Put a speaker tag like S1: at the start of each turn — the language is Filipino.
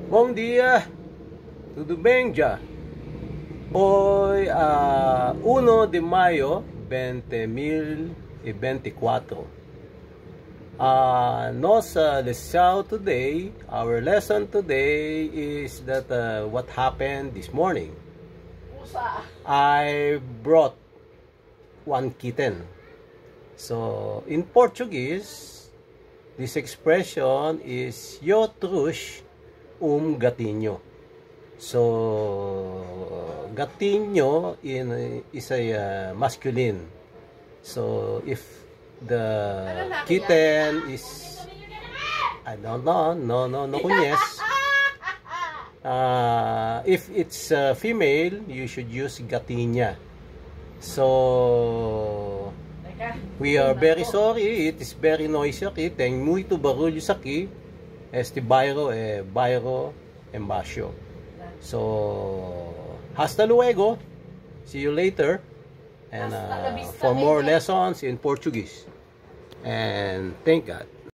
S1: Bom dia, tudo bem já? Hoy, 1 de mayo 2024. Nossa lição today, our lesson today is that what happened this morning. I brought one kitten. So, in Portuguese, this expression is "Eu trouxe gatinho." So, gatinho is a masculine. So, if the kitten is, I don't know, no kunyes. If it's female, you should use gatinha. So, we are very sorry, it is very noisy aqui, tem muito barulho aqui. Este bairro é bairro Embaixo. So, hasta luego. See you later. And for more lessons in Portuguese. And thank God.